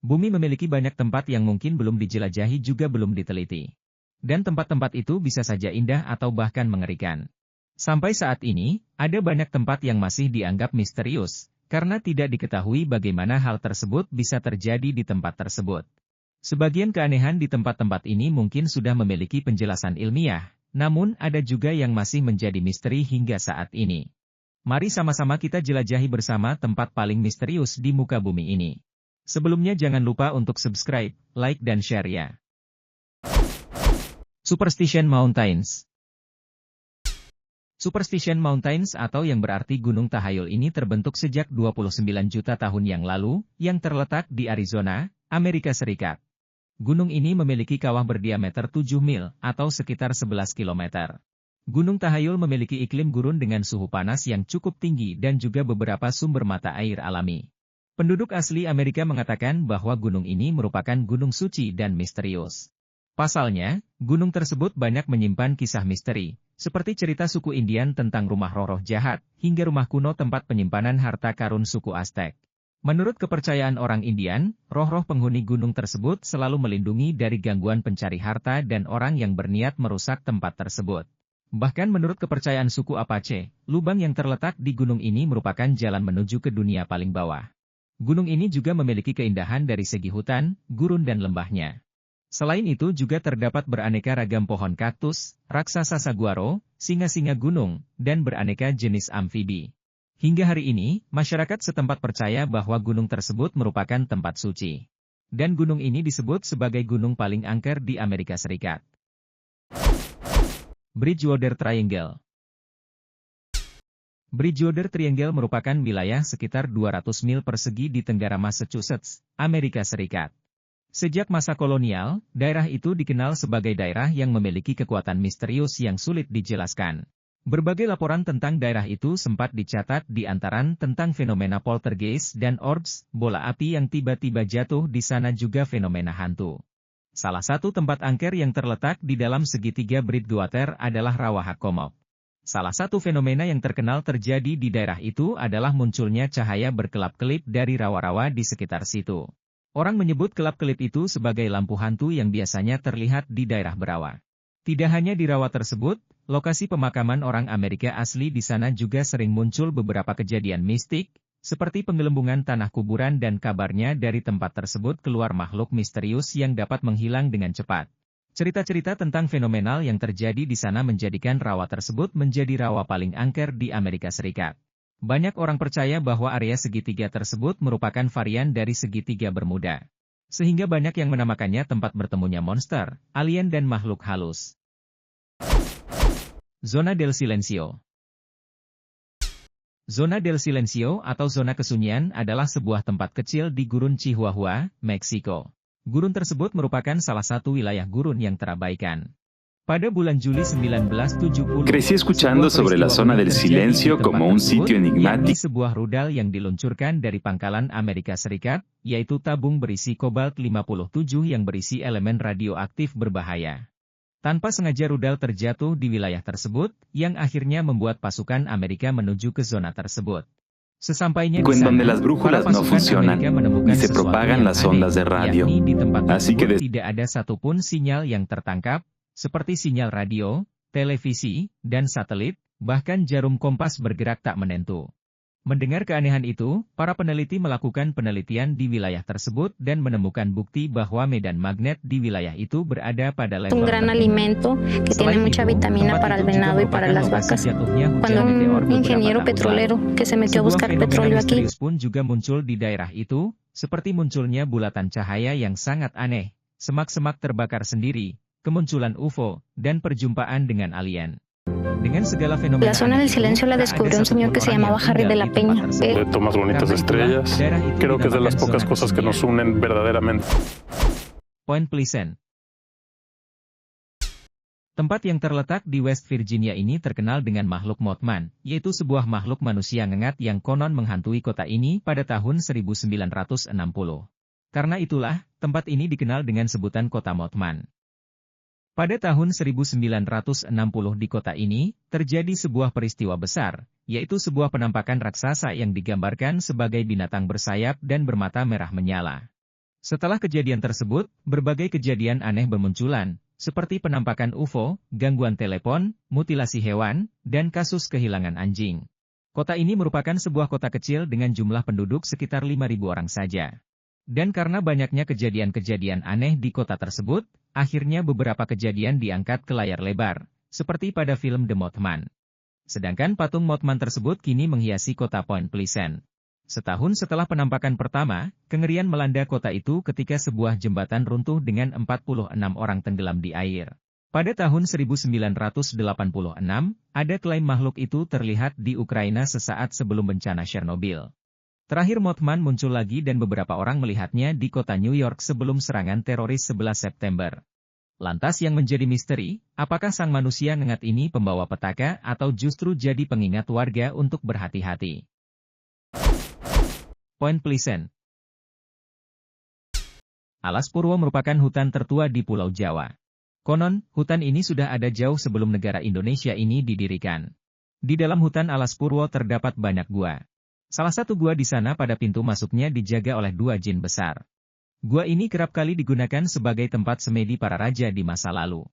Bumi memiliki banyak tempat yang mungkin belum dijelajahi juga belum diteliti. Dan tempat-tempat itu bisa saja indah atau bahkan mengerikan. Sampai saat ini, ada banyak tempat yang masih dianggap misterius, karena tidak diketahui bagaimana hal tersebut bisa terjadi di tempat tersebut. Sebagian keanehan di tempat-tempat ini mungkin sudah memiliki penjelasan ilmiah, namun ada juga yang masih menjadi misteri hingga saat ini. Mari sama-sama kita jelajahi bersama tempat paling misterius di muka bumi ini. Sebelumnya jangan lupa untuk subscribe, like dan share ya. Superstition Mountains. Superstition Mountains atau yang berarti Gunung Tahayul ini terbentuk sejak 29 juta tahun yang lalu, yang terletak di Arizona, Amerika Serikat. Gunung ini memiliki kawah berdiameter 7 mil, atau sekitar 11 km. Gunung Tahayul memiliki iklim gurun dengan suhu panas yang cukup tinggi dan juga beberapa sumber mata air alami. Penduduk asli Amerika mengatakan bahwa gunung ini merupakan gunung suci dan misterius. Pasalnya, gunung tersebut banyak menyimpan kisah misteri, seperti cerita suku Indian tentang rumah roh-roh jahat, hingga rumah kuno tempat penyimpanan harta karun suku Aztec. Menurut kepercayaan orang Indian, roh-roh penghuni gunung tersebut selalu melindungi dari gangguan pencari harta dan orang yang berniat merusak tempat tersebut. Bahkan menurut kepercayaan suku Apache, lubang yang terletak di gunung ini merupakan jalan menuju ke dunia paling bawah. Gunung ini juga memiliki keindahan dari segi hutan, gurun dan lembahnya. Selain itu juga terdapat beraneka ragam pohon kaktus, raksasa saguaro, singa-singa gunung, dan beraneka jenis amfibi. Hingga hari ini, masyarakat setempat percaya bahwa gunung tersebut merupakan tempat suci. Dan gunung ini disebut sebagai gunung paling angker di Amerika Serikat. Bridgewater Triangle. Bridgewater Triangle merupakan wilayah sekitar 200 mil persegi di tenggara Massachusetts, Amerika Serikat. Sejak masa kolonial, daerah itu dikenal sebagai daerah yang memiliki kekuatan misterius yang sulit dijelaskan. Berbagai laporan tentang daerah itu sempat dicatat di antaranya tentang fenomena poltergeist dan orbs, bola api yang tiba-tiba jatuh di sana juga fenomena hantu. Salah satu tempat angker yang terletak di dalam segitiga Bridgewater adalah Rawa Hakkomok. Salah satu fenomena yang terkenal terjadi di daerah itu adalah munculnya cahaya berkelap-kelip dari rawa-rawa di sekitar situ. Orang menyebut kelap-kelip itu sebagai lampu hantu yang biasanya terlihat di daerah berawa. Tidak hanya di rawa tersebut, lokasi pemakaman orang Amerika asli di sana juga sering muncul beberapa kejadian mistik, seperti penggelembungan tanah kuburan dan kabarnya dari tempat tersebut keluar makhluk misterius yang dapat menghilang dengan cepat. Cerita-cerita tentang fenomenal yang terjadi di sana menjadikan rawa tersebut menjadi rawa paling angker di Amerika Serikat. Banyak orang percaya bahwa area segitiga tersebut merupakan varian dari segitiga Bermuda. Sehingga banyak yang menamakannya tempat bertemunya monster, alien dan makhluk halus. Zona del Silencio. Zona del Silencio atau zona kesunyian adalah sebuah tempat kecil di Gurun Chihuahua, Meksiko. Gurun tersebut merupakan salah satu wilayah gurun yang terabaikan. Pada bulan Juli 1970, crecí escuchando sobre la zona del silencio como un sitio enigmático. Sebuah rudal yang diluncurkan dari pangkalan Amerika Serikat, yaitu tabung berisi kobalt 57 yang berisi elemen radioaktif berbahaya. Tanpa sengaja rudal terjatuh di wilayah tersebut, yang akhirnya membuat pasukan Amerika menuju ke zona tersebut. Sesampainya di sana, donde las brújulas no funcionan y se propagan las ondas de radio. Así que tidak ada satupun sinyal yang tertangkap, seperti sinyal radio, televisi, dan satelit, bahkan jarum kompas bergerak tak menentu. Mendengar keanehan itu, para peneliti melakukan penelitian di wilayah tersebut dan menemukan bukti bahwa medan magnet di wilayah itu berada pada level un gran alimento que tiene mucha vitamina para el venado y para las vacas. Cuando un ingeniero petrolero que se metió a buscar petróleo aquí pun juga muncul di daerah itu, seperti munculnya bulatan cahaya yang sangat aneh, semak-semak terbakar sendiri, kemunculan UFO, dan perjumpaan dengan alien. Dengan segala fenomena la zona del silencio la descubrió un señor que se llamaba Harry de la Peña. Reto más bonitas estrellas. Creo que es de las pocas cosas que nos unen verdaderamente. Point Pleasant. Tempat yang terletak di West Virginia ini terkenal dengan makhluk Mothman, yaitu sebuah makhluk manusia ngengat yang konon menghantui kota ini pada tahun 1960. Karena itulah, tempat ini dikenal dengan sebutan kota Mothman. Pada tahun 1960 di kota ini, terjadi sebuah peristiwa besar, yaitu sebuah penampakan raksasa yang digambarkan sebagai binatang bersayap dan bermata merah menyala. Setelah kejadian tersebut, berbagai kejadian aneh bermunculan, seperti penampakan UFO, gangguan telepon, mutilasi hewan, dan kasus kehilangan anjing. Kota ini merupakan sebuah kota kecil dengan jumlah penduduk sekitar 5.000 orang saja. Dan karena banyaknya kejadian-kejadian aneh di kota tersebut, akhirnya beberapa kejadian diangkat ke layar lebar, seperti pada film The Mothman. Sedangkan patung Mothman tersebut kini menghiasi kota Point Pleasant. Setahun setelah penampakan pertama, kengerian melanda kota itu ketika sebuah jembatan runtuh dengan 46 orang tenggelam di air. Pada tahun 1986, ada klaim makhluk itu terlihat di Ukraina sesaat sebelum bencana Chernobyl. Terakhir Mothman muncul lagi dan beberapa orang melihatnya di kota New York sebelum serangan teroris 11 September. Lantas yang menjadi misteri, apakah sang manusia nengat ini pembawa petaka atau justru jadi pengingat warga untuk berhati-hati? Point Pleasant. Alas Purwo merupakan hutan tertua di Pulau Jawa. Konon, hutan ini sudah ada jauh sebelum negara Indonesia ini didirikan. Di dalam hutan Alas Purwo terdapat banyak gua. Salah satu gua di sana pada pintu masuknya dijaga oleh 2 jin besar. Gua ini kerap kali digunakan sebagai tempat semedi para raja di masa lalu.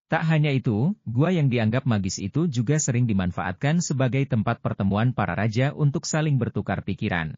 Tak hanya itu, gua yang dianggap magis itu juga sering dimanfaatkan sebagai tempat pertemuan para raja untuk saling bertukar pikiran.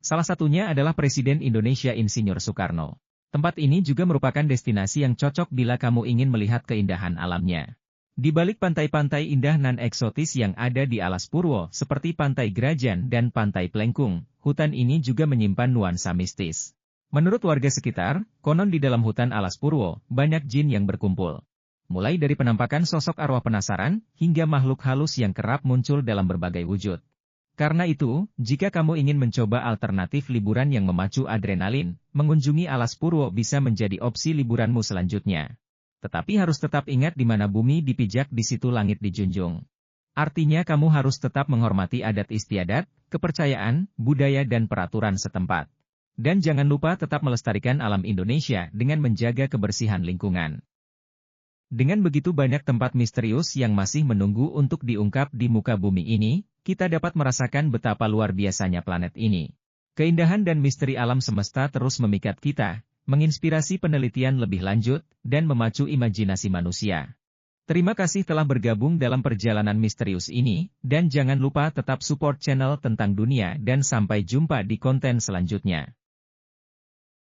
Salah satunya adalah Presiden Indonesia Insinyur Soekarno. Tempat ini juga merupakan destinasi yang cocok bila kamu ingin melihat keindahan alamnya. Di balik pantai-pantai indah nan eksotis yang ada di Alas Purwo, seperti Pantai Grajan dan Pantai Plengkung, hutan ini juga menyimpan nuansa mistis. Menurut warga sekitar, konon di dalam hutan Alas Purwo, banyak jin yang berkumpul. Mulai dari penampakan sosok arwah penasaran, hingga makhluk halus yang kerap muncul dalam berbagai wujud. Karena itu, jika kamu ingin mencoba alternatif liburan yang memacu adrenalin, mengunjungi Alas Purwo bisa menjadi opsi liburanmu selanjutnya. Tetapi harus tetap ingat di mana bumi dipijak di situ langit dijunjung. Artinya kamu harus tetap menghormati adat istiadat, kepercayaan, budaya dan peraturan setempat. Dan jangan lupa tetap melestarikan alam Indonesia dengan menjaga kebersihan lingkungan. Dengan begitu banyak tempat misterius yang masih menunggu untuk diungkap di muka bumi ini, kita dapat merasakan betapa luar biasanya planet ini. Keindahan dan misteri alam semesta terus memikat kita, menginspirasi penelitian lebih lanjut, dan memacu imajinasi manusia. Terima kasih telah bergabung dalam perjalanan misterius ini, dan jangan lupa tetap support channel tentang dunia dan sampai jumpa di konten selanjutnya.